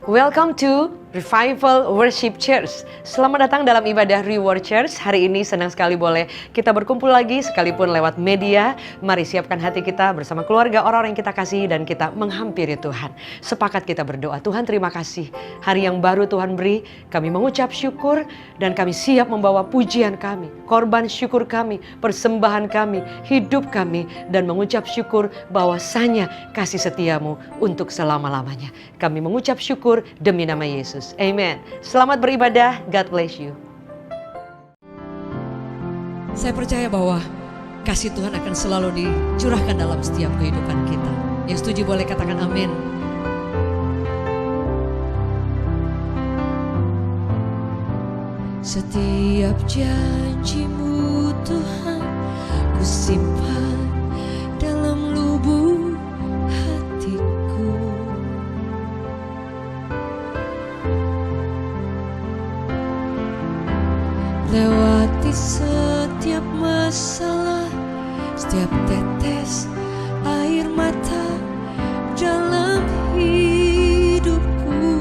Welcome to Revival Worship Church. Selamat datang dalam ibadah Reward Church. Hari ini senang sekali boleh kita berkumpul lagi sekalipun lewat media. Mari siapkan hati kita bersama keluarga, orang-orang yang kita kasih, dan kita menghampiri Tuhan. Sepakat kita berdoa. Tuhan, terima kasih. Hari yang baru Tuhan beri, kami mengucap syukur dan kami siap membawa pujian kami, korban syukur kami, persembahan kami, hidup kami, dan mengucap syukur bahwasanya kasih setiamu untuk selama-lamanya. Kami mengucap syukur demi nama Yesus. Amen. Selamat beribadah. God bless you. Saya percaya bahwa kasih Tuhan akan selalu dicurahkan dalam setiap kehidupan kita. Yang setuju boleh katakan amin. Setiap janji-Mu Tuhan ku simpan dalam lubuk hatiku. Lewati setiap masalah, setiap tetes air mata dalam hidupku.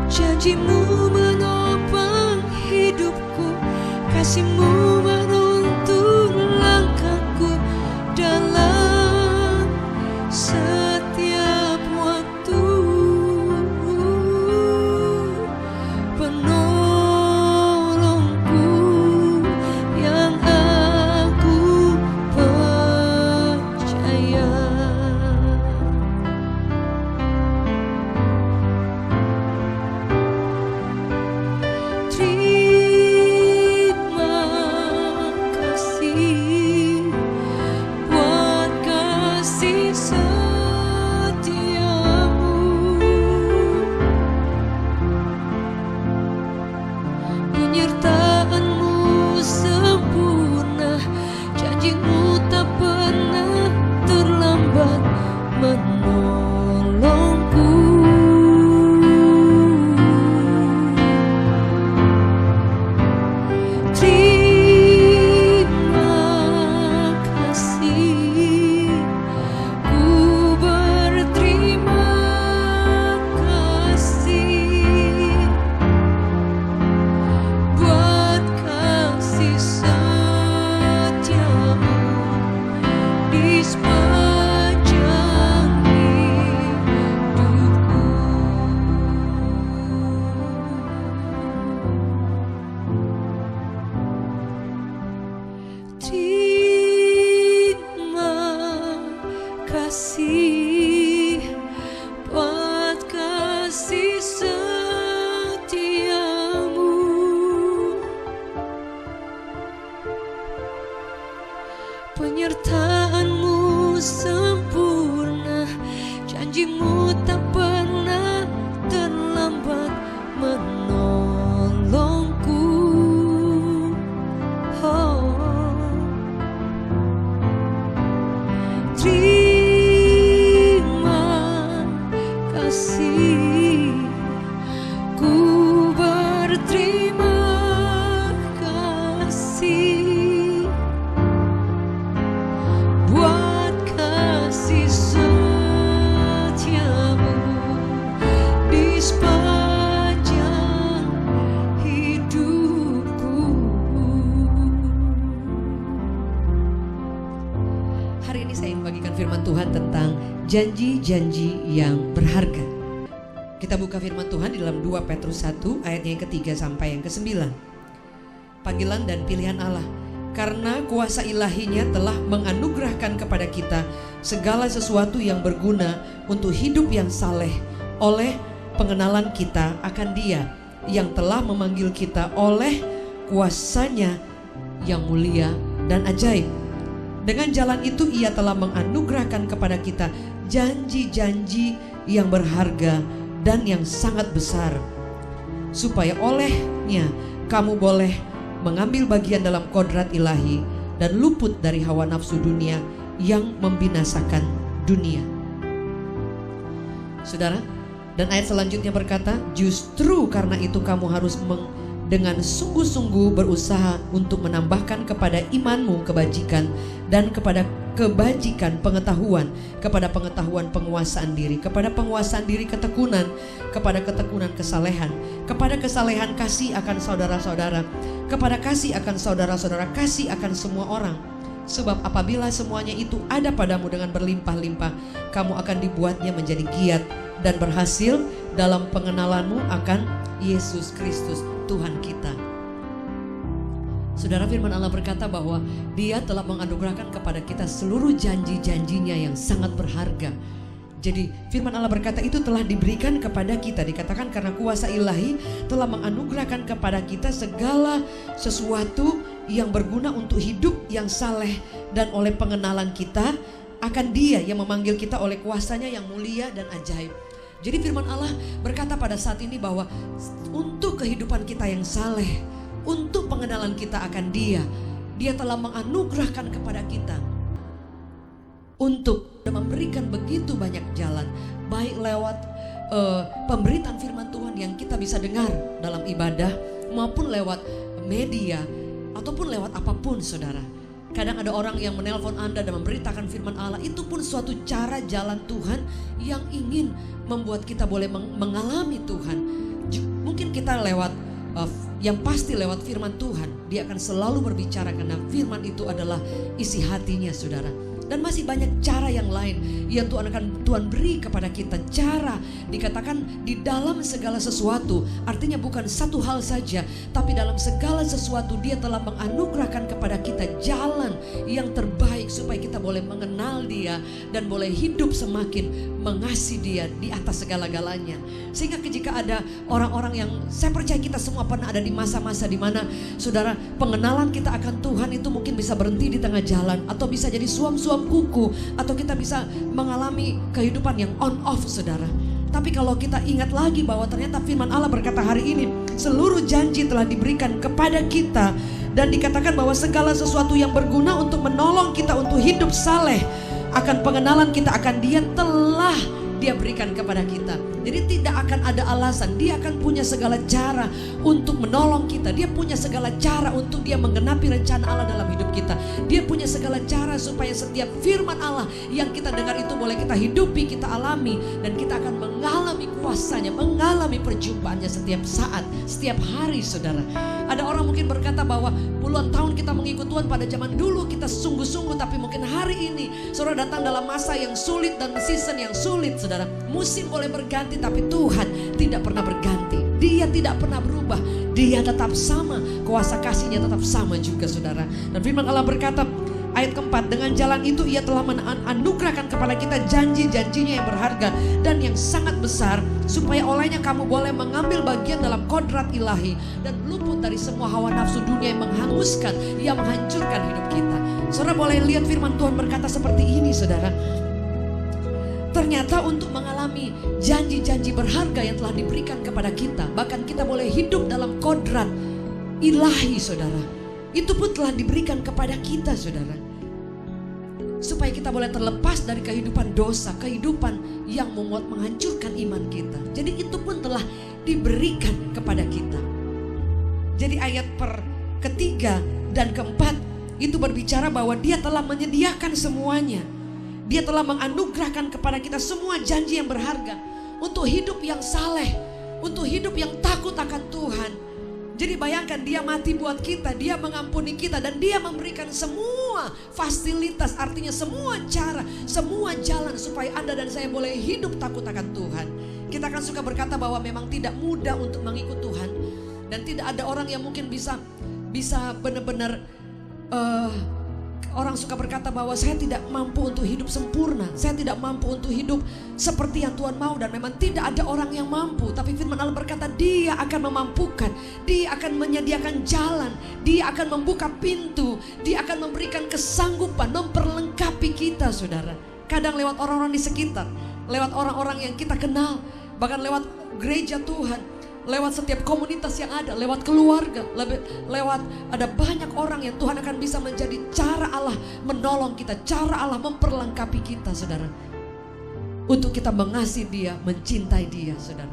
Janji-Mu menopang hidupku, kasih-Mu menuntun langkahku dalam setiap waktu. Penolongku yang aku percaya. Terima kasih buat kasih setiamu. Penyertaan-Mu sempurna, janji-Mu tak pernah terlambat menolongku. Terima kasih, ku berterima kasih buat kasih setiamu di sepanjang hidupku. Terima kasih buat kasih setiamu. Penyertaan-Mu sempurna, janji-Mu tak pernah terlambat menolongku. Oh. Terima kasih, ku berterima kasih buat kasih setiamu di sepanjang hidupku. Hari ini saya ingin bagikan firman Tuhan tentang janji-janji yang berharga. Kita buka firman Tuhan di dalam 2 Petrus 1 ayatnya yang ketiga sampai yang ke-9. Panggilan dan pilihan Allah. Karena kuasa ilahinya telah menganugerahkan kepada kita segala sesuatu yang berguna untuk hidup yang saleh oleh pengenalan kita akan Dia yang telah memanggil kita oleh kuasa-Nya yang mulia dan ajaib. Dengan jalan itu Ia telah menganugerahkan kepada kita janji-janji yang berharga dan yang sangat besar, supaya olehnya kamu boleh mengambil bagian dalam kodrat ilahi dan luput dari hawa nafsu dunia yang membinasakan dunia. Saudara, dan ayat selanjutnya berkata, justru karena itu kamu harus dengan sungguh-sungguh berusaha untuk menambahkan kepada imanmu kebajikan dan kepada kebajikan pengetahuan, kepada pengetahuan penguasaan diri, kepada penguasaan diri ketekunan, kepada ketekunan kesalehan, kepada kesalehan kasih akan saudara-saudara, kepada kasih akan saudara-saudara, kasih akan semua orang. Sebab apabila semuanya itu ada padamu dengan berlimpah-limpah, kamu akan dibuatnya menjadi giat dan berhasil dalam pengenalanmu akan Yesus Kristus Tuhan kita. Saudara, firman Allah berkata bahwa Dia telah menganugerahkan kepada kita seluruh janji-janjinya yang sangat berharga. Jadi firman Allah berkata itu telah diberikan kepada kita. Dikatakan karena kuasa ilahi telah menganugerahkan kepada kita segala sesuatu yang berguna untuk hidup yang saleh, dan oleh pengenalan kita akan Dia yang memanggil kita oleh kuasanya yang mulia dan ajaib. Jadi firman Allah berkata pada saat ini bahwa untuk kehidupan kita yang saleh, untuk pengenalan kita akan Dia, Dia telah menganugerahkan kepada kita untuk memberikan begitu banyak jalan, baik lewat pemberitaan firman Tuhan yang kita bisa dengar dalam ibadah, maupun lewat media, ataupun lewat apapun saudara. Kadang ada orang yang menelpon Anda dan memberitakan firman Allah. Itu pun suatu cara jalan Tuhan yang ingin membuat kita boleh mengalami Tuhan. Mungkin kita lewat yang pasti lewat firman Tuhan. Dia akan selalu berbicara karena firman itu adalah isi hatinya saudara. Dan masih banyak cara yang lain yang Tuhan beri kepada kita. Cara dikatakan di dalam segala sesuatu, artinya bukan satu hal saja, tapi dalam segala sesuatu Dia telah menganugerahkan kepada kita jalan yang terbaik supaya kita boleh mengenal Dia dan boleh hidup semakin mengasihi Dia di atas segala-galanya. Sehingga jika ada orang-orang yang, saya percaya kita semua pernah ada di masa-masa di mana saudara, pengenalan kita akan Tuhan itu mungkin bisa berhenti di tengah jalan, atau bisa jadi suam-suam kuku, atau kita bisa mengalami kehidupan yang on off saudara. Tapi kalau kita ingat lagi bahwa ternyata firman Allah berkata hari ini seluruh janji telah diberikan kepada kita, dan dikatakan bahwa segala sesuatu yang berguna untuk menolong kita untuk hidup saleh akan pengenalan kita akan Dia telah Dia berikan kepada kita. Jadi tidak akan ada alasan, Dia akan punya segala cara untuk menolong kita. Dia punya segala cara untuk Dia menggenapi rencana Allah dalam hidup kita. Dia punya segala cara supaya setiap firman Allah yang kita dengar itu boleh kita hidupi, kita alami, dan kita akan mengalami kuasanya, mengalami perjumpaannya setiap saat, setiap hari saudara. Ada orang mungkin berkata bahwa puluhan tahun kita mengikut Tuhan, pada zaman dulu kita sungguh-sungguh, tapi mungkin hari ini saudara datang dalam masa yang sulit dan season yang sulit saudara. Musim boleh berganti, tapi Tuhan tidak pernah berganti. Dia tidak pernah berubah. Dia tetap sama. Kuasa kasihnya tetap sama juga saudara. Dan firman Allah berkata ayat keempat, dengan jalan itu Ia telah menganugerahkan kepada kita janji-janjinya yang berharga dan yang sangat besar, supaya olehnya kamu boleh mengambil bagian dalam kodrat ilahi dan luput dari semua hawa nafsu dunia yang menghanguskan, yang menghancurkan hidup kita. Saudara boleh lihat firman Tuhan berkata seperti ini saudara. Ternyata untuk mengalami janji-janji berharga yang telah diberikan kepada kita, bahkan kita boleh hidup dalam kodrat ilahi saudara, itu pun telah diberikan kepada kita saudara, supaya kita boleh terlepas dari kehidupan dosa, kehidupan yang membuat menghancurkan iman kita. Jadi itu pun telah diberikan kepada kita. Jadi ayat ketiga dan keempat itu berbicara bahwa Dia telah menyediakan semuanya. Dia telah menganugerahkan kepada kita semua janji yang berharga untuk hidup yang saleh, untuk hidup yang takut akan Tuhan. Jadi bayangkan Dia mati buat kita, Dia mengampuni kita, dan Dia memberikan semua fasilitas, artinya semua cara, semua jalan supaya Anda dan saya boleh hidup takut akan Tuhan. Kita akan suka berkata bahwa memang tidak mudah untuk mengikut Tuhan, dan tidak ada orang yang mungkin bisa benar-benar orang suka berkata bahwa saya tidak mampu untuk hidup sempurna, saya tidak mampu untuk hidup seperti yang Tuhan mau, dan memang tidak ada orang yang mampu. Tapi firman Allah berkata Dia akan memampukan, Dia akan menyediakan jalan, Dia akan membuka pintu, Dia akan memberikan kesanggupan, memperlengkapi kita saudara. Kadang lewat orang-orang di sekitar, lewat orang-orang yang kita kenal, bahkan lewat gereja Tuhan, lewat setiap komunitas yang ada, lewat keluarga, lewat ada banyak orang yang Tuhan akan bisa menjadi cara Allah menolong kita, cara Allah memperlengkapi kita saudara, untuk kita mengasihi Dia, mencintai Dia saudara.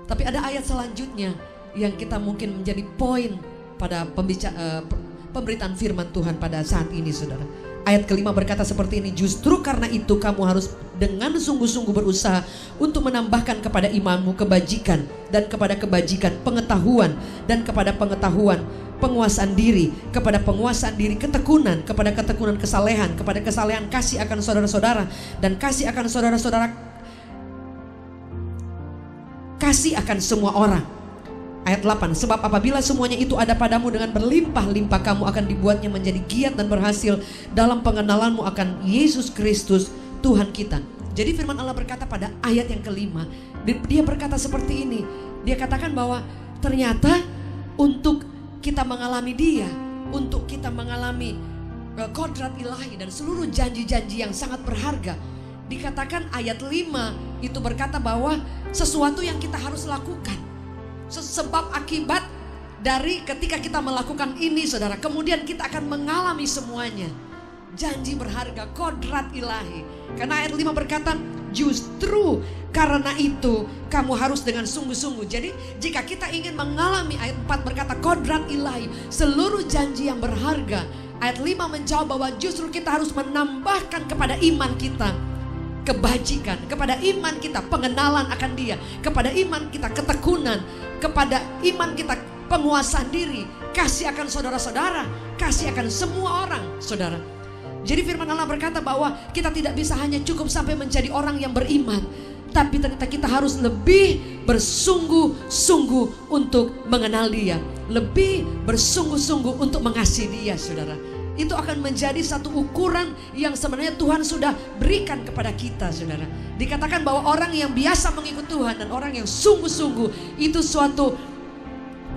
Tapi ada ayat selanjutnya yang kita mungkin menjadi poin pada pemberitaan firman Tuhan pada saat ini saudara. Ayat kelima berkata seperti ini, justru karena itu kamu harus dengan sungguh-sungguh berusaha untuk menambahkan kepada imanmu kebajikan, dan kepada kebajikan pengetahuan, dan kepada pengetahuan penguasaan diri, kepada penguasaan diri ketekunan, kepada ketekunan kesalehan, kepada kesalehan kasih akan saudara-saudara, dan kasih akan saudara-saudara kasih akan semua orang. Ayat 8, sebab apabila semuanya itu ada padamu dengan berlimpah-limpah, kamu akan dibuatnya menjadi giat dan berhasil dalam pengenalanmu akan Yesus Kristus Tuhan kita. Jadi firman Allah berkata pada ayat yang kelima, dia berkata seperti ini. Dia katakan bahwa ternyata untuk kita mengalami dia, untuk kita mengalami kodrat ilahi dan seluruh janji-janji yang sangat berharga, dikatakan ayat 5 itu berkata bahwa sesuatu yang kita harus lakukan. Sebab akibat dari ketika kita melakukan ini, saudara, kemudian kita akan mengalami semuanya. Janji berharga, kodrat ilahi. Karena ayat 5 berkata, justru karena itu kamu harus dengan sungguh-sungguh. Jadi jika kita ingin mengalami, ayat 4 berkata kodrat ilahi, seluruh janji yang berharga. Ayat 5 menjawab bahwa justru kita harus menambahkan kepada iman kita kebajikan, kepada iman kita pengenalan akan dia, kepada iman kita ketekunan, kepada iman kita penguasaan diri, kasih akan saudara-saudara, kasih akan semua orang, saudara. Jadi firman Allah berkata bahwa kita tidak bisa hanya cukup sampai menjadi orang yang beriman, tapi ternyata kita harus lebih bersungguh-sungguh untuk mengenal dia, lebih bersungguh-sungguh untuk mengasihi dia, saudara. Itu akan menjadi satu ukuran yang sebenarnya Tuhan sudah berikan kepada kita, saudara. Dikatakan bahwa orang yang biasa mengikut Tuhan dan orang yang sungguh-sungguh itu suatu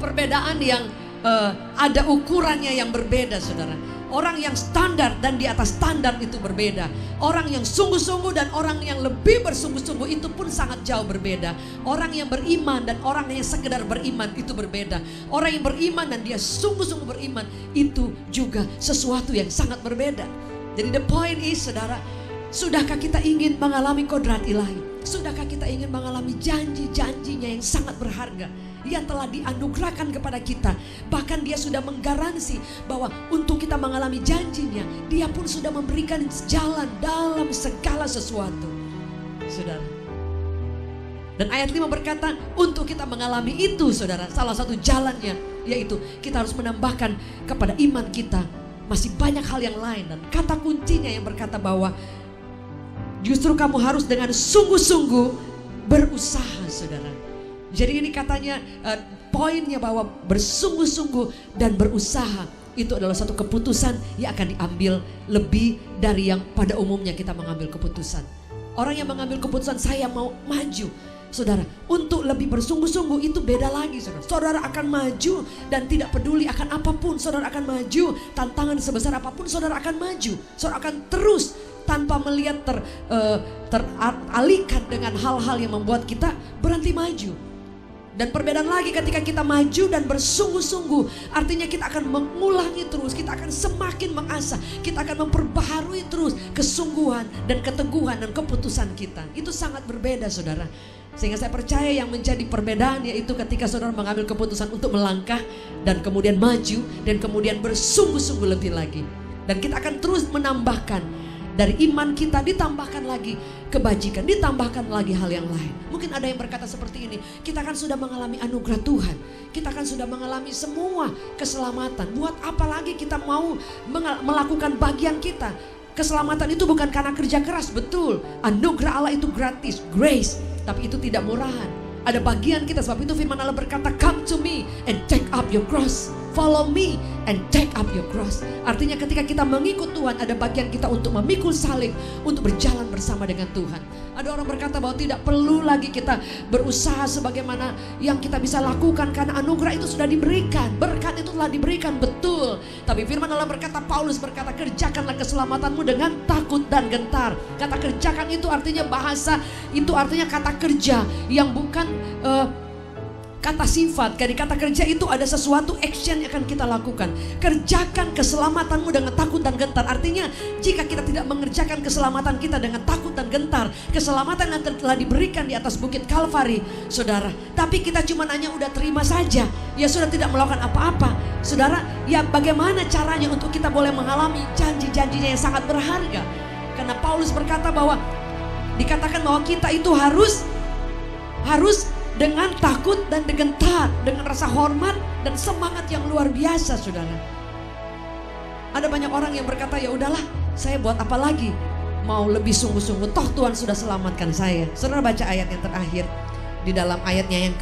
perbedaan yang ada ukurannya yang berbeda, saudara. Orang yang standar dan di atas standar itu berbeda. Orang yang sungguh-sungguh dan orang yang lebih bersungguh-sungguh itu pun sangat jauh berbeda. Orang yang beriman dan orang yang sekedar beriman itu berbeda. Orang yang beriman dan dia sungguh-sungguh beriman itu juga sesuatu yang sangat berbeda. Jadi the point is, saudara, sudahkah kita ingin mengalami kodrat ilahi? Sudahkah kita ingin mengalami janji-janjinya yang sangat berharga yang telah dianugerahkan kepada kita? Bahkan dia sudah menggaransi bahwa untuk kita mengalami janjinya, dia pun sudah memberikan jalan dalam segala sesuatu, saudara. Dan ayat 5 berkata untuk kita mengalami itu, saudara, salah satu jalannya yaitu kita harus menambahkan kepada iman kita masih banyak hal yang lain. Dan kata kuncinya yang berkata bahwa justru kamu harus dengan sungguh-sungguh berusaha, saudara. Jadi ini katanya poinnya bahwa bersungguh-sungguh dan berusaha itu adalah satu keputusan yang akan diambil lebih dari yang pada umumnya kita mengambil keputusan. Orang yang mengambil keputusan saya mau maju, saudara, untuk lebih bersungguh-sungguh itu beda lagi, saudara. Saudara akan maju dan tidak peduli akan apapun, saudara akan maju. Tantangan sebesar apapun saudara akan maju. Saudara akan terus tanpa melihat teralihkan dengan hal-hal yang membuat kita berhenti maju. Dan perbedaan lagi ketika kita maju dan bersungguh-sungguh, artinya kita akan mengulangi terus, kita akan semakin mengasah, kita akan memperbaharui terus kesungguhan dan keteguhan dan keputusan kita. Itu sangat berbeda, saudara. Sehingga saya percaya yang menjadi perbedaan yaitu ketika saudara mengambil keputusan untuk melangkah dan kemudian maju dan kemudian bersungguh-sungguh lebih lagi. Dan kita akan terus menambahkan dari iman kita, ditambahkan lagi kebajikan, ditambahkan lagi hal yang lain. Mungkin ada yang berkata seperti ini, kita kan sudah mengalami anugerah Tuhan, kita kan sudah mengalami semua keselamatan, buat apa lagi kita mau melakukan bagian kita? Keselamatan itu bukan karena kerja keras, betul. Anugerah Allah itu gratis, grace, tapi itu tidak murahan. Ada bagian kita, sebab itu firman Allah berkata, come to me and take up your cross. Follow me and take up your cross. Artinya ketika kita mengikut Tuhan, ada bagian kita untuk memikul salib, untuk berjalan bersama dengan Tuhan. Ada orang berkata bahwa tidak perlu lagi kita berusaha sebagaimana yang kita bisa lakukan karena anugerah itu sudah diberikan. Berkat itu telah diberikan, betul. Tapi firman Allah berkata, Paulus berkata, kerjakanlah keselamatanmu dengan takut dan gentar. Kata kerjakan itu artinya bahasa, itu artinya kata kerja yang bukan kata sifat. Dari kata kerja itu ada sesuatu action yang akan kita lakukan. Kerjakan keselamatanmu dengan takut dan gentar. Artinya jika kita tidak mengerjakan keselamatan kita dengan takut dan gentar, keselamatan yang telah diberikan di atas bukit Kalvari, saudara, tapi kita cuma hanya udah terima saja, ya sudah tidak melakukan apa-apa, Saudara, ya bagaimana caranya untuk kita boleh mengalami janji-janjinya yang sangat berharga? Karena Paulus berkata bahwa dikatakan bahwa kita itu harus dengan takut dan gentar, dengan rasa hormat dan semangat yang luar biasa, saudara. Ada banyak orang yang berkata, ya udahlah, saya buat apa lagi? Mau lebih sungguh-sungguh, toh Tuhan sudah selamatkan saya. Saudara baca ayat yang terakhir di dalam ayatnya yang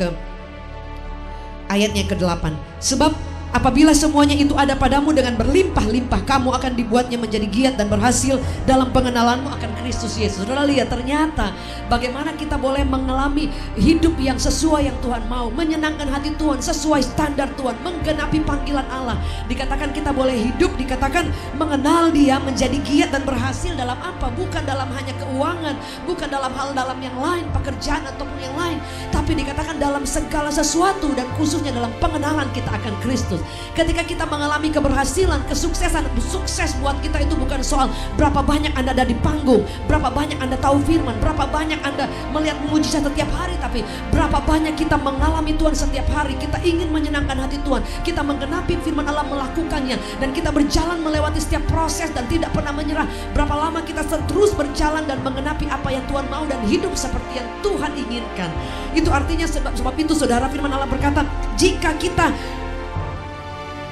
ke-8. Sebab apabila semuanya itu ada padamu dengan berlimpah-limpah, kamu akan dibuatnya menjadi giat dan berhasil dalam pengenalanmu akan Kristus Yesus. Saudara lihat ternyata bagaimana kita boleh mengalami hidup yang sesuai yang Tuhan mau, menyenangkan hati Tuhan, sesuai standar Tuhan, menggenapi panggilan Allah. Dikatakan kita boleh hidup, dikatakan mengenal Dia, menjadi giat dan berhasil dalam apa? Bukan dalam hanya keuangan, bukan dalam hal dalam yang lain, pekerjaan ataupun yang lain, tapi dikatakan dalam segala sesuatu dan khususnya dalam pengenalan kita akan Kristus. Ketika kita mengalami keberhasilan, kesuksesan, sukses buat kita itu bukan soal berapa banyak Anda ada di panggung, berapa banyak Anda tahu firman, berapa banyak Anda melihat mujizat setiap hari, tapi berapa banyak kita mengalami Tuhan setiap hari. Kita ingin menyenangkan hati Tuhan, kita menggenapi firman Allah, melakukannya, dan kita berjalan melewati setiap proses dan tidak pernah menyerah. Berapa lama kita terus berjalan dan menggenapi apa yang Tuhan mau dan hidup seperti yang Tuhan inginkan. Itu artinya sebab itu saudara, firman Allah berkata, jika kita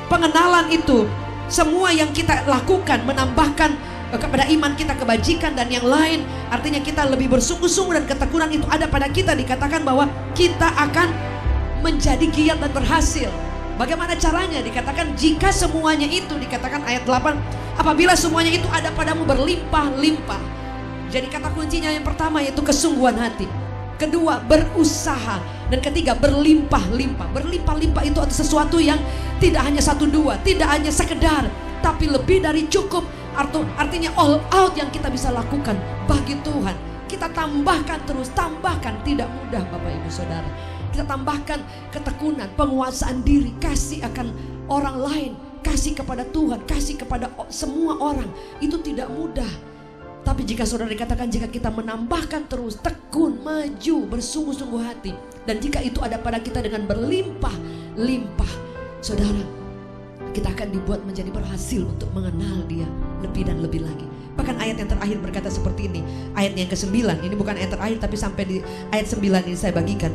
pengenalan itu, semua yang kita lakukan menambahkan kepada iman kita kebajikan dan yang lain, artinya kita lebih bersungguh-sungguh dan ketekunan itu ada pada kita. Dikatakan bahwa kita akan menjadi giat dan berhasil. Bagaimana caranya? Dikatakan jika semuanya itu, dikatakan ayat 8, apabila semuanya itu ada padamu berlimpah-limpah. Jadi kata kuncinya yang pertama yaitu kesungguhan hati, kedua berusaha, dan ketiga berlimpah-limpah. Berlimpah-limpah itu adalah sesuatu yang tidak hanya satu dua, tidak hanya sekedar, tapi lebih dari cukup. Artinya all out yang kita bisa lakukan bagi Tuhan. Kita tambahkan terus, tambahkan, tidak mudah Bapak Ibu Saudara. Kita tambahkan ketekunan, penguasaan diri, kasih akan orang lain, kasih kepada Tuhan, kasih kepada semua orang. Itu tidak mudah. Tapi jika saudara dikatakan, jika kita menambahkan terus, tekun, maju, bersungguh-sungguh hati, dan jika itu ada pada kita dengan berlimpah-limpah, saudara, kita akan dibuat menjadi berhasil untuk mengenal Dia lebih dan lebih lagi. Bahkan ayat yang terakhir berkata seperti ini, ayat yang ke-9, ini bukan ayat terakhir tapi sampai di ayat 9 ini saya bagikan.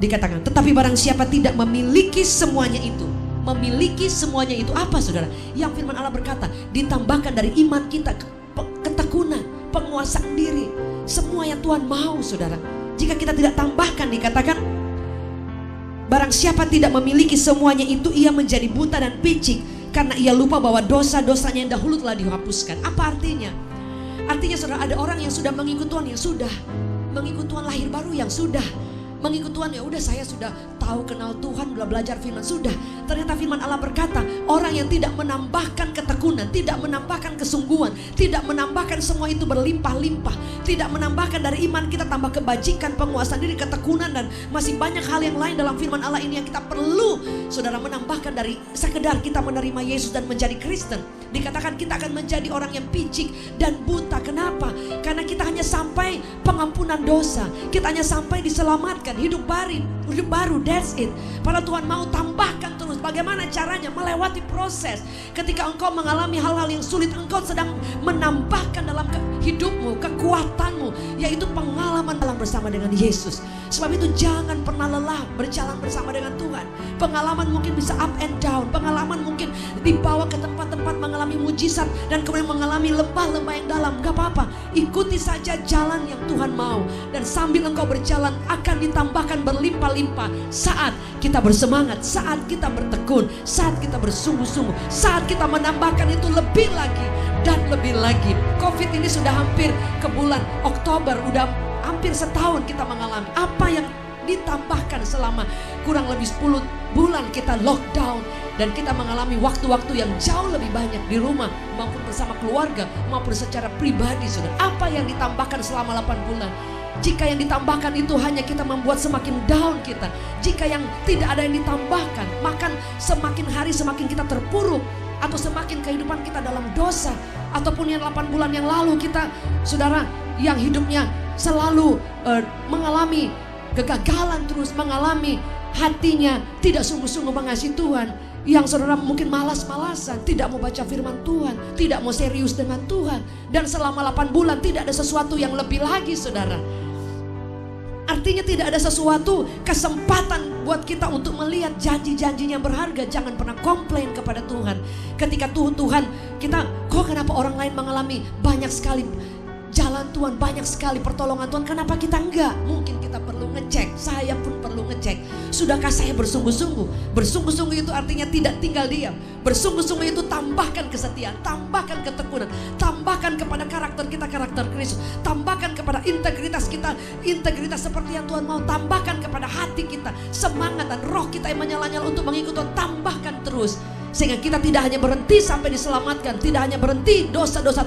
Dikatakan, tetapi barang siapa tidak memiliki semuanya itu. Memiliki semuanya itu apa saudara? Yang firman Allah berkata, ditambahkan dari iman kita, ketekunan, penguasaan diri, semua yang Tuhan mau saudara. Jika kita tidak tambahkan, dikatakan barang siapa tidak memiliki semuanya itu, ia menjadi buta dan picik karena ia lupa bahwa dosa-dosanya yang dahulu telah dihapuskan. Apa artinya? Artinya saudara, ada orang yang sudah mengikut Tuhan, yang sudah mengikut Tuhan lahir baru, yang sudah mengikut Tuhan, ya udah saya sudah tahu kenal Tuhan, belajar firman, sudah. Ternyata firman Allah berkata, orang yang tidak menambahkan ketekunan, tidak menambahkan kesungguhan, tidak menambahkan semua itu berlimpah-limpah, tidak menambahkan dari iman kita tambah kebajikan, penguasaan diri, ketekunan, dan masih banyak hal yang lain dalam firman Allah ini yang kita perlu saudara menambahkan dari sekedar kita menerima Yesus dan menjadi Kristen. Dikatakan kita akan menjadi orang yang picik dan buta. Kenapa? Karena kita hanya sampai pengampunan dosa, kita hanya sampai diselamatkan, hidup baru, that's it. Padahal Tuhan mau tambahkan terus. Bagaimana caranya? Melewati proses. Ketika engkau mengalami hal-hal yang sulit, engkau sedang menambahkan dalam hidupmu, kekuatanmu, yaitu pengalaman dalam bersama dengan Yesus. Sebab itu jangan pernah lelah berjalan bersama dengan Tuhan. Pengalaman mungkin bisa up and down, pengalaman mungkin dibawa ke tempat-tempat mengalami mujizat dan kemudian mengalami lembah-lembah yang dalam. Gak apa-apa, ikuti saja jalan yang Tuhan mau, dan sambil engkau berjalan akan ditambahkan berlimpah-limpah saat kita bersemangat, saat kita bertekun, saat kita bersungguh-sungguh, saat kita menambahkan itu lebih lagi dan lebih lagi. Covid ini sudah hampir ke bulan Oktober, udah hampir setahun kita mengalami. Apa yang ditambahkan selama kurang lebih 10 bulan kita lockdown, dan kita mengalami waktu-waktu yang jauh lebih banyak di rumah maupun bersama keluarga maupun secara pribadi saudara. Apa yang ditambahkan selama 8 bulan? Jika yang ditambahkan itu hanya kita membuat semakin down kita, jika yang tidak ada yang ditambahkan, maka semakin hari semakin kita terpuruk, atau semakin kehidupan kita dalam dosa. Ataupun yang 8 bulan yang lalu kita saudara yang hidupnya selalu mengalami kegagalan, terus mengalami hatinya tidak sungguh-sungguh mengasihi Tuhan. yang saudara mungkin malas-malasan, tidak mau baca firman Tuhan, tidak mau serius dengan Tuhan, dan selama 8 bulan tidak ada sesuatu yang lebih lagi, saudara. Artinya tidak ada sesuatu kesempatan buat kita untuk melihat janji-janjinya yang berharga. Jangan pernah komplain kepada Tuhan. Ketika Tuhan kita, kok kenapa orang lain mengalami banyak sekali jalan Tuhan, banyak sekali pertolongan Tuhan, kenapa kita enggak? Mungkin kita perlu ngecek, saya pun perlu ngecek. Sudahkah saya bersungguh-sungguh? Bersungguh-sungguh itu artinya tidak tinggal diam. Bersungguh-sungguh itu tambahkan kesetiaan, tambahkan ketekunan, tambahkan kepada karakter kita, karakter Kristus. Tambahkan kepada integritas kita, integritas seperti yang Tuhan mau. Tambahkan kepada hati kita, semangat dan roh kita yang menyala-nyala untuk mengikut Tuhan. Tambahkan terus. Sehingga kita tidak hanya berhenti sampai diselamatkan, tidak hanya berhenti dosa-dosa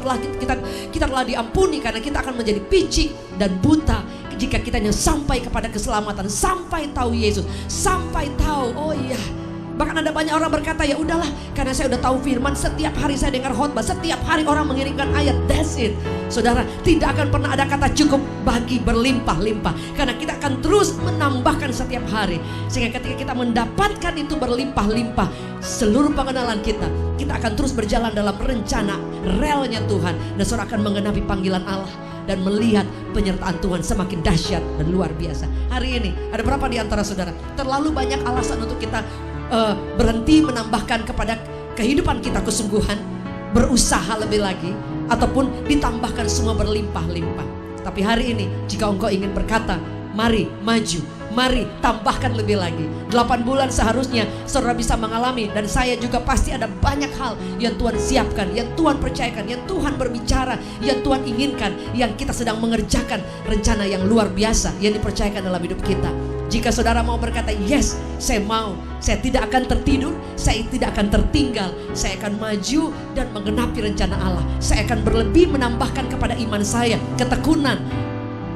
kita telah diampuni, karena kita akan menjadi picik dan buta jika kita hanya sampai kepada keselamatan, sampai tahu Yesus, sampai tahu, oh iya. Bahkan ada banyak orang berkata, ya udahlah, karena saya udah tahu firman, setiap hari saya dengar khotbah, setiap hari orang mengirimkan ayat, that's it. Saudara, tidak akan pernah ada kata cukup bagi berlimpah-limpah, karena kita akan terus menambahkan setiap hari. Sehingga ketika kita mendapatkan itu berlimpah-limpah, seluruh pengenalan kita akan terus berjalan dalam rencana relnya Tuhan, dan saudara akan mengenapi panggilan Allah dan melihat penyertaan Tuhan semakin dahsyat dan luar biasa. Hari ini ada berapa di antara saudara terlalu banyak alasan untuk kita berhenti menambahkan kepada kehidupan kita kesungguhan, berusaha lebih lagi, ataupun ditambahkan semua berlimpah-limpah. Tapi hari ini jika engkau ingin berkata, mari maju, mari tambahkan lebih lagi. 8 bulan seharusnya saudara bisa mengalami, dan saya juga pasti ada banyak hal yang Tuhan siapkan, yang Tuhan percayakan, yang Tuhan berbicara, yang Tuhan inginkan, yang kita sedang mengerjakan rencana yang luar biasa yang dipercayakan dalam hidup kita. Jika saudara mau berkata, yes, saya mau, saya tidak akan tertidur, saya tidak akan tertinggal, saya akan maju dan menggenapi rencana Allah. Saya akan berlebih menambahkan kepada iman saya, ketekunan,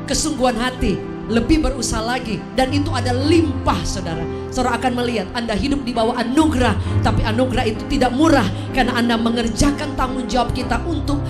kesungguhan hati, lebih berusaha lagi, dan itu ada limpah, saudara. Saudara akan melihat Anda hidup di bawah anugerah, tapi anugerah itu tidak murah, karena Anda mengerjakan tanggung jawab kita untuk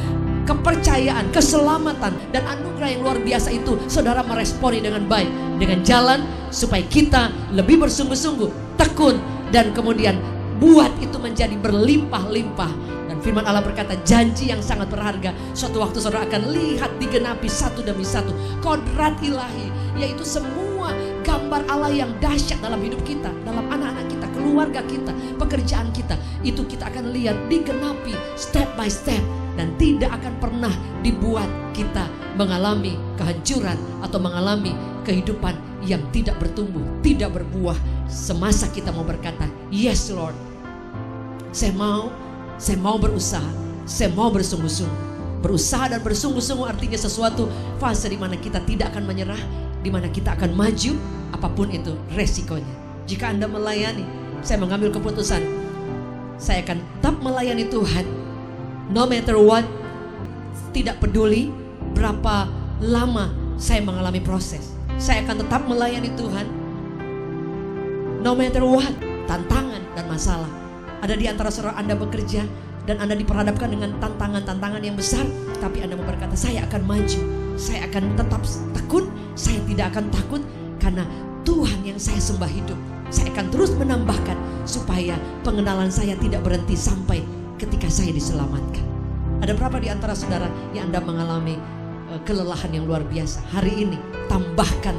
kepercayaan, keselamatan, dan anugerah yang luar biasa itu. Saudara meresponi dengan baik, dengan jalan supaya kita lebih bersungguh-sungguh, tekun, dan kemudian buat itu menjadi berlimpah-limpah. Dan firman Allah berkata, janji yang sangat berharga suatu waktu saudara akan lihat digenapi satu demi satu. Kodrat ilahi, yaitu semua gambar Allah yang dahsyat dalam hidup kita, dalam anak-anak kita, keluarga kita, pekerjaan kita, itu kita akan lihat digenapi step by step. Dan tidak akan pernah dibuat kita mengalami kehancuran atau mengalami kehidupan yang tidak bertumbuh, tidak berbuah. Semasa kita mau berkata, yes Lord, saya mau berusaha, saya mau bersungguh-sungguh. Berusaha dan bersungguh-sungguh artinya sesuatu fase di mana kita tidak akan menyerah, di mana kita akan maju apapun itu resikonya. Jika Anda melayani, saya mengambil keputusan, saya akan tetap melayani Tuhan. No matter what, tidak peduli berapa lama saya mengalami proses, saya akan tetap melayani Tuhan. No matter what, tantangan dan masalah. Ada di antara saudara Anda bekerja dan Anda diperhadapkan dengan tantangan-tantangan yang besar, tapi Anda mau berkata, saya akan maju, saya akan tetap tekun, saya tidak akan takut, karena Tuhan yang saya sembah hidup. Saya akan terus menambahkan supaya pengenalan saya tidak berhenti sampai ketika saya diselamatkan. Ada berapa di antara saudara yang Anda mengalami kelelahan yang luar biasa? Hari ini tambahkan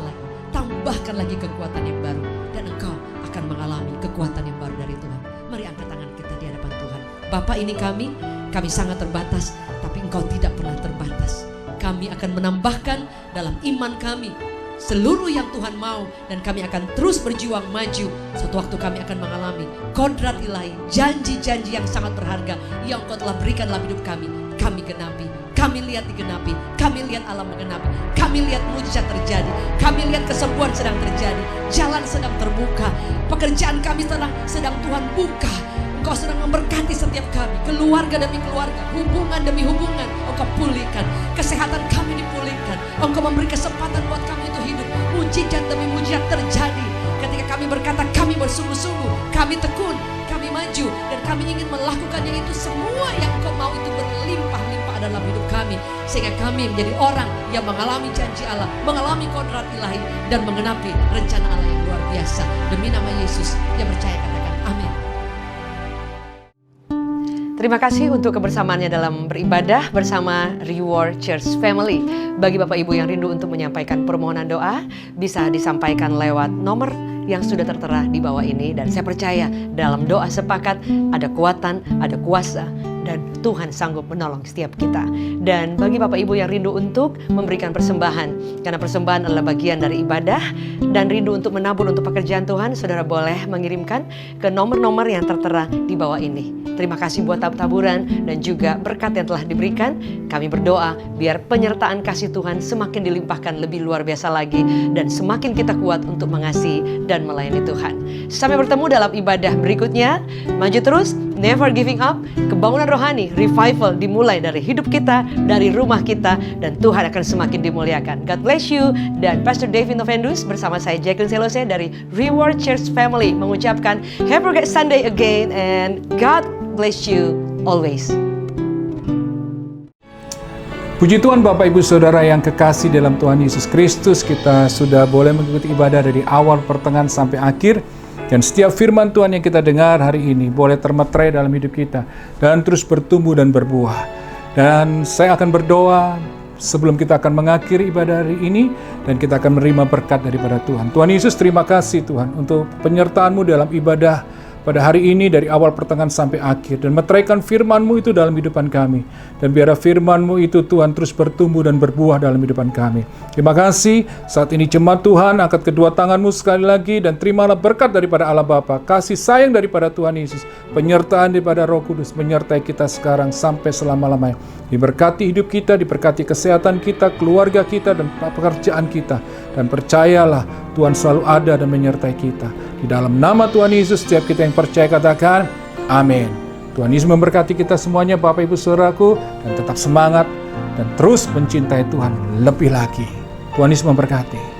lagi kekuatan yang baru, dan engkau akan mengalami kekuatan yang baru dari Tuhan. Mari angkat tangan kita di hadapan Tuhan. Bapa, ini kami sangat terbatas, tapi engkau tidak pernah terbatas. Kami akan menambahkan dalam iman kami seluruh yang Tuhan mau, dan kami akan terus berjuang maju. Suatu waktu kami akan mengalami kodrat ilahi, janji-janji yang sangat berharga yang Kau telah berikan dalam hidup kami. Kami genapi, kami lihat digenapi, kami lihat alam menggenapi, kami lihat mujizat terjadi, kami lihat kesembuhan sedang terjadi, jalan sedang terbuka, pekerjaan kami sedang Tuhan buka. Engkau sedang memberkati setiap kami, keluarga demi keluarga, hubungan demi hubungan, Engkau pulihkan, kesehatan kami dipulihkan, Engkau memberi kesempatan buat kami itu hidup, mujizat demi mujizat terjadi. Ketika kami berkata, kami bersungguh-sungguh, kami tekun, kami maju, dan kami ingin melakukannya itu, semua yang Engkau mau itu berlimpah-limpah dalam hidup kami, sehingga kami menjadi orang yang mengalami janji Allah, mengalami kodrat ilahi, dan mengenapi rencana Allah yang luar biasa. Demi nama Yesus yang percaya, katakan amin. Terima kasih untuk kebersamaannya dalam beribadah bersama Reward Church Family. Bagi Bapak Ibu yang rindu untuk menyampaikan permohonan doa, bisa disampaikan lewat nomor yang sudah tertera di bawah ini. Dan saya percaya dalam doa sepakat ada kekuatan, ada kuasa, dan Tuhan sanggup menolong setiap kita. Dan bagi Bapak Ibu yang rindu untuk memberikan persembahan, karena persembahan adalah bagian dari ibadah, dan rindu untuk menabur untuk pekerjaan Tuhan, saudara boleh mengirimkan ke nomor-nomor yang tertera di bawah ini. Terima kasih buat taburan dan juga berkat yang telah diberikan. Kami berdoa biar penyertaan kasih Tuhan semakin dilimpahkan lebih luar biasa lagi, dan semakin kita kuat untuk mengasihi dan melayani Tuhan. Sampai bertemu dalam ibadah berikutnya. Maju terus, never giving up. Kebangunan rohani, revival dimulai dari hidup kita, dari rumah kita, dan Tuhan akan semakin dimuliakan. God bless you. Dan Pastor David Novendus bersama saya Jacqueline Selose dari Reward Church Family mengucapkan have a great Sunday again, and God bless you always. Puji Tuhan Bapak Ibu Saudara yang kekasih dalam Tuhan Yesus Kristus, kita sudah boleh mengikuti ibadah dari awal pertengahan sampai akhir. Dan setiap firman Tuhan yang kita dengar hari ini boleh termeterai dalam hidup kita dan terus bertumbuh dan berbuah. Dan saya akan berdoa sebelum kita akan mengakhiri ibadah hari ini, dan kita akan menerima berkat daripada Tuhan. Tuhan Yesus, terima kasih Tuhan untuk penyertaan-Mu dalam ibadah pada hari ini dari awal pertengahan sampai akhir, dan meteraikan firman-Mu itu dalam hidupan kami. Dan biarlah firman-Mu itu Tuhan terus bertumbuh dan berbuah dalam hidupan kami. Terima kasih. Saat ini jemaat Tuhan angkat kedua tangan-Mu sekali lagi, dan terimalah berkat daripada Allah Bapa, kasih sayang daripada Tuhan Yesus, penyertaan daripada Roh Kudus menyertai kita sekarang sampai selama-lamanya. Diberkati hidup kita, diberkati kesehatan kita, keluarga kita, dan pekerjaan kita. Dan percayalah Tuhan selalu ada dan menyertai kita. Di dalam nama Tuhan Yesus, setiap kita yang percaya katakan amin. Tuhan Yesus memberkati kita semuanya Bapak Ibu Saudaraku, dan tetap semangat dan terus mencintai Tuhan lebih lagi. Tuhan Yesus memberkati.